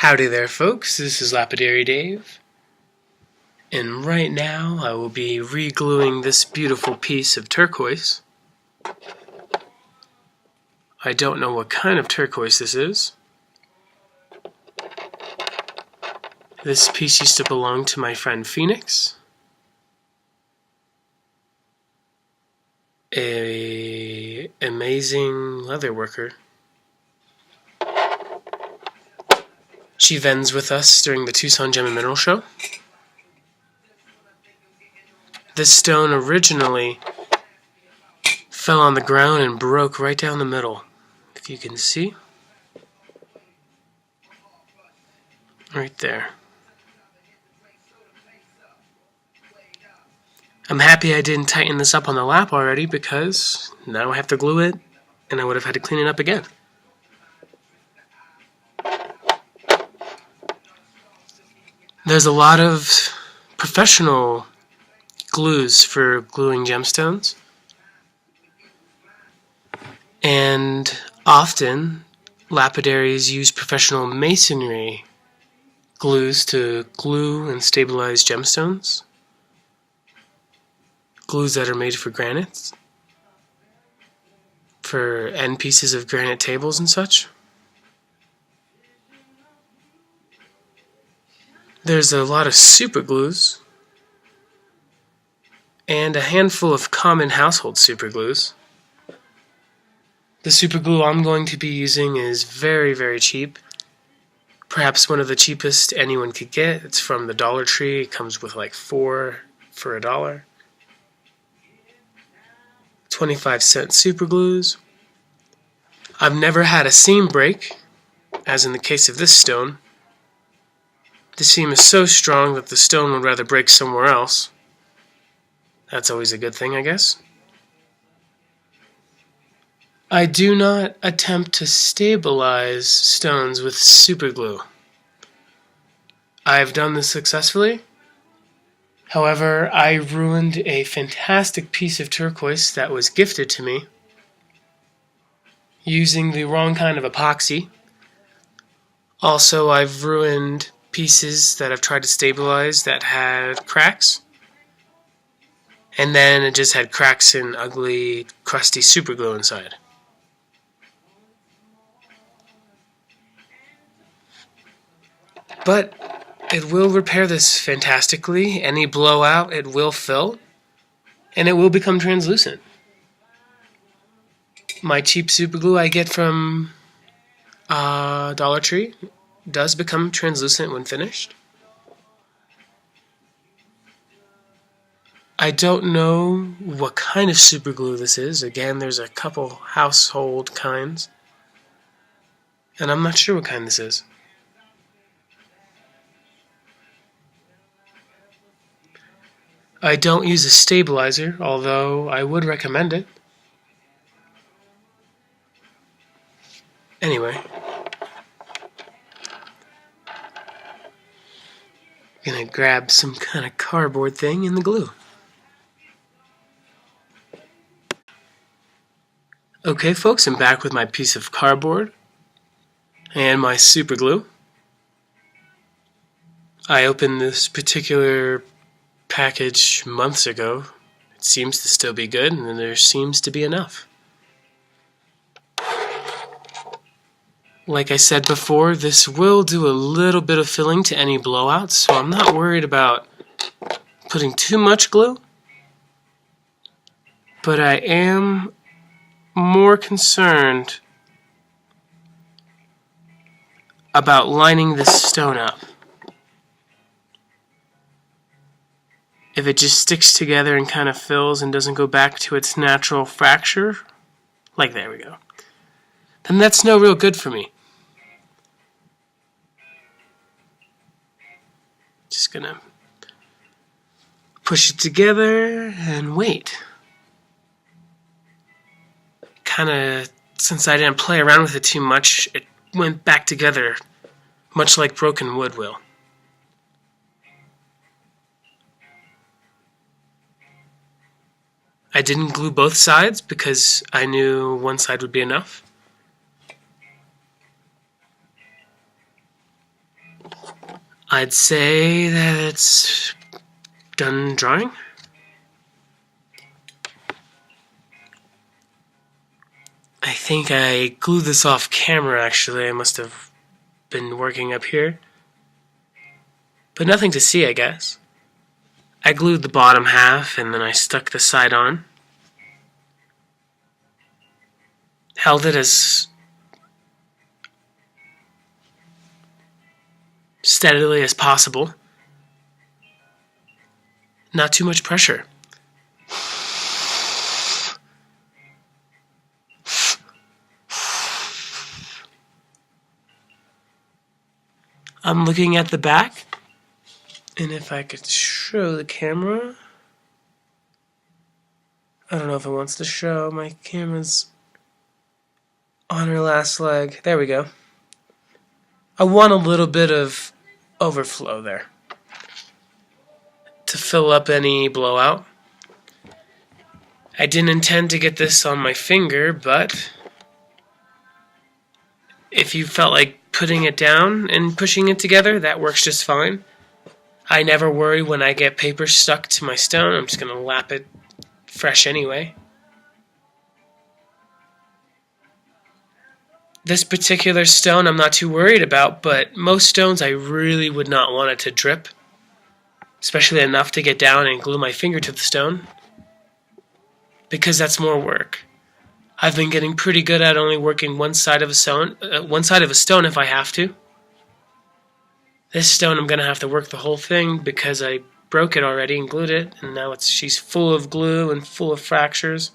Howdy there, folks. This is Lapidary Dave, and right now I will be re-gluing this beautiful piece of turquoise. I don't know what kind of turquoise this is. This piece used to belong to my friend Phoenix, an amazing leather worker. She vends with us during the Tucson Gem and Mineral Show. This stone originally fell on the ground and broke right down the middle, if you can see. Right there. I'm happy I didn't tighten this up on the lap already, because now I have to glue it and I would have had to clean it up again. There's a lot of professional glues for gluing gemstones, and often lapidaries use professional masonry glues to glue and stabilize gemstones, glues that are made for granites, for end pieces of granite tables and such. There's a lot of super glues and a handful of common household super glues. The super glue I'm going to be using is very, very cheap. Perhaps one of the cheapest anyone could get. It's from the Dollar Tree. It comes with like 4 for $1. 25-cent super glues. I've never had a seam break, as in the case of this stone. The seam is so strong that the stone would rather break somewhere else. That's always a good thing, I guess. I do not attempt to stabilize stones with super glue. I've done this successfully. However, I ruined a fantastic piece of turquoise that was gifted to me using the wrong kind of epoxy. Also, I've ruined pieces that I've tried to stabilize that had cracks, and then it just had cracks and ugly, crusty super glue inside. But it will repair this fantastically. Any blowout, it will fill, and it will become translucent. My cheap super glue I get from Dollar Tree does become translucent when finished. I don't know what kind of super glue this is. Again, there's a couple household kinds, and I'm not sure what kind this is. I don't use a stabilizer, although I would recommend it. Anyway, I'm gonna grab some kind of cardboard thing and the glue. Okay, folks, I'm back with my piece of cardboard and my super glue. I opened this particular package months ago. It seems to still be good, and there seems to be enough. Like I said before, this will do a little bit of filling to any blowouts, so I'm not worried about putting too much glue, but I am more concerned about lining this stone up. If it just sticks together and kind of fills and doesn't go back to its natural fracture, like there we go, then that's no real good for me. Just gonna push it together and wait. Kinda, since I didn't play around with it too much, it went back together, much like broken wood will. I didn't glue both sides because I knew one side would be enough. I'd say that it's done drying. I think I glued this off camera actually. I must have been working up here. But nothing to see, I guess. I glued the bottom half and then I stuck the side on. Held it as steadily as possible. Not too much pressure. I'm looking at the back, and if I could show the camera, I don't know if it wants to show. My camera's on her last leg. There we go. I want a little bit of overflow there to fill up any blowout. I didn't intend to get this on my finger, but if you felt like putting it down and pushing it together, that works just fine. I never worry when I get paper stuck to my stone. I'm just going to lap it fresh anyway. This particular stone I'm not too worried about, but most stones I really would not want it to drip, especially enough to get down and glue my finger to the stone, because that's more work. I've been getting pretty good at only working one side of a stone if I have to. This stone I'm going to have to work the whole thing because I broke it already and glued it, and now she's full of glue and full of fractures.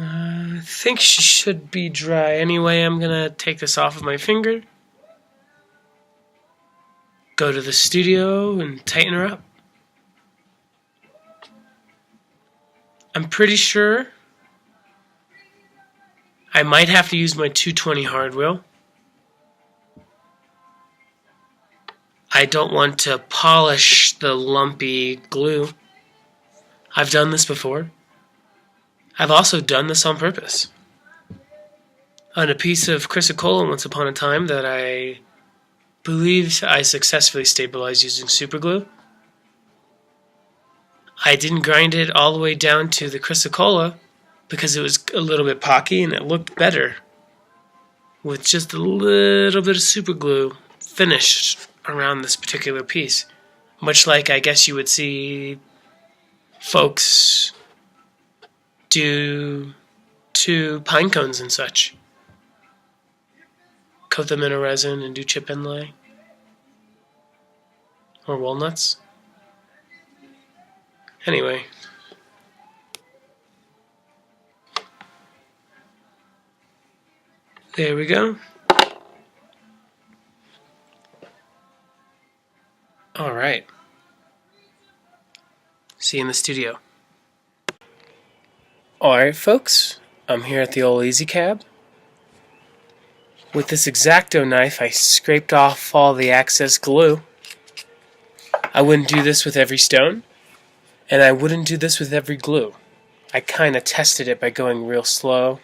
I think she should be dry anyway. I'm going to take this off of my finger, go to the studio and tighten her up. I'm pretty sure I might have to use my 220 hard wheel. I don't want to polish the lumpy glue. I've done this before. I've also done this on purpose. On a piece of chrysocolla once upon a time that I believe I successfully stabilized using superglue. I didn't grind it all the way down to the chrysocolla because it was a little bit pocky and it looked better with just a little bit of superglue finished around this particular piece. Much like I guess you would see folks do to pine cones and such. Coat them in a resin and do chip inlay. Or walnuts. Anyway. There we go. Alright. See you in the studio. Alright folks, I'm here at the old Easy Cab. With this X-Acto knife I scraped off all the excess glue. I wouldn't do this with every stone, and I wouldn't do this with every glue. I kinda tested it by going real slow.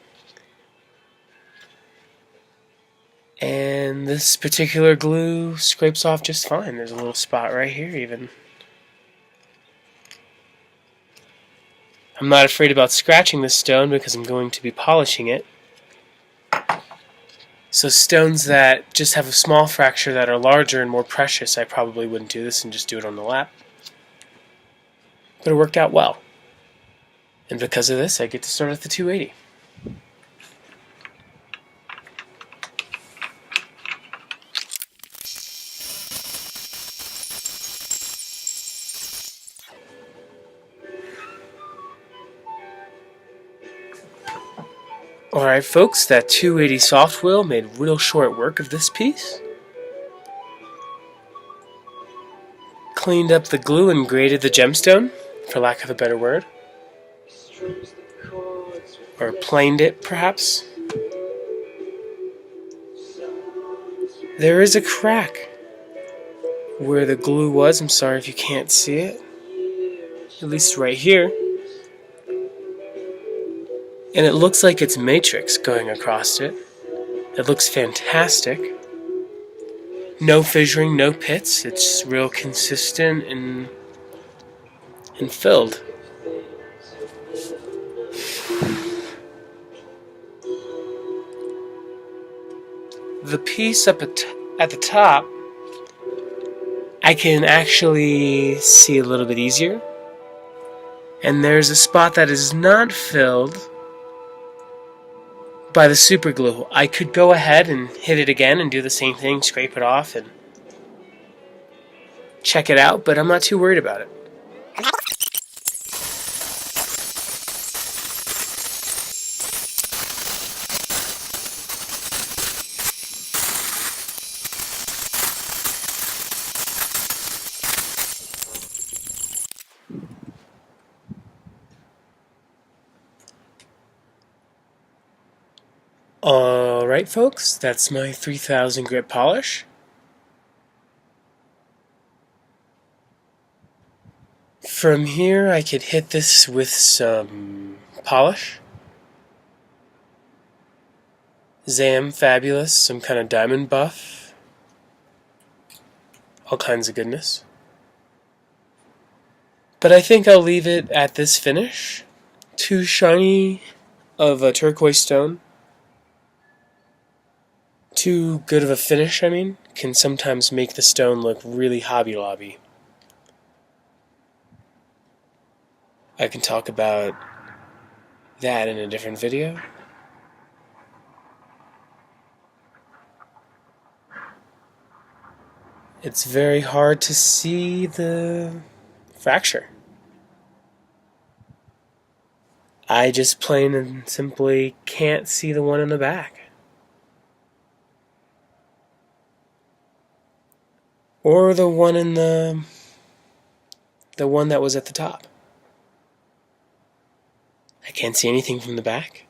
And this particular glue scrapes off just fine. There's a little spot right here even. I'm not afraid about scratching this stone because I'm going to be polishing it. So stones that just have a small fracture that are larger and more precious, I probably wouldn't do this and just do it on the lap. But it worked out well. And because of this, I get to start at the 280. Alright folks, that 280 soft wheel made real short work of this piece. Cleaned up the glue and graded the gemstone, for lack of a better word. Or planed it, perhaps. There is a crack where the glue was. I'm sorry if you can't see it. At least right here. And it looks like it's matrix going across it. It looks fantastic. No fissuring, no pits. It's real consistent and filled. The piece up at the top, I can actually see a little bit easier. And there's a spot that is not filled by the super glue. I could go ahead and hit it again and do the same thing, scrape it off and check it out, but I'm not too worried about it. Alright folks, that's my 3000 grit polish. From here I could hit this with some polish. Zam Fabulous, some kind of diamond buff. All kinds of goodness. But I think I'll leave it at this finish. Too shiny of a turquoise stone. Too good of a finish, I mean, can sometimes make the stone look really Hobby Lobby. I can talk about that in a different video. It's very hard to see the fracture. I just plain and simply can't see the one in the back. Or the one in the one that was at the top. I can't see anything from the back.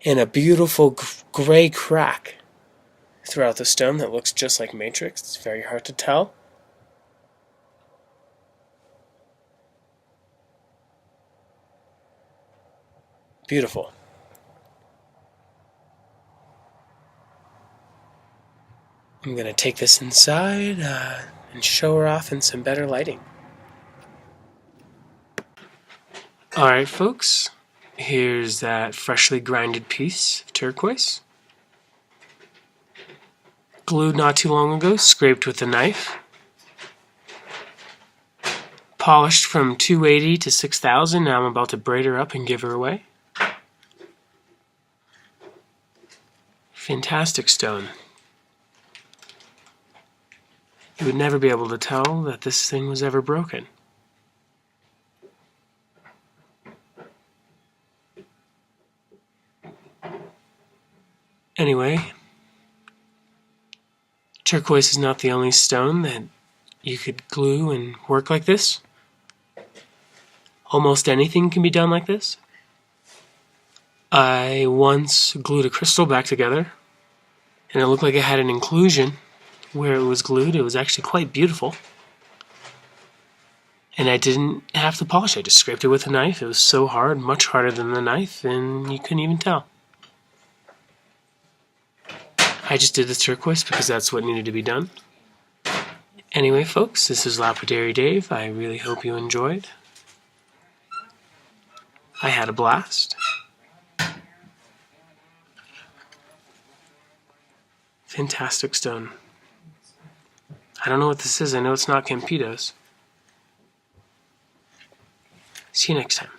And a beautiful gray crack throughout the stone that looks just like matrix. It's very hard to tell. Beautiful. I'm going to take this inside and show her off in some better lighting. Alright folks, here's that freshly grinded piece of turquoise. Glued not too long ago, scraped with a knife. Polished from 280 to 6000, now I'm about to braid her up and give her away. Fantastic stone. You would never be able to tell that this thing was ever broken. Anyway, turquoise is not the only stone that you could glue and work like this. Almost anything can be done like this. I once glued a crystal back together, and it looked like it had an inclusion where it was glued. It was actually quite beautiful. And I didn't have to polish it. I just scraped it with a knife. It was so hard, much harder than the knife, and you couldn't even tell. I just did the turquoise because that's what needed to be done. Anyway, folks, this is Lapidary Dave. I really hope you enjoyed. I had a blast. Fantastic stone. I don't know what this is. I know it's not Campitos. See you next time.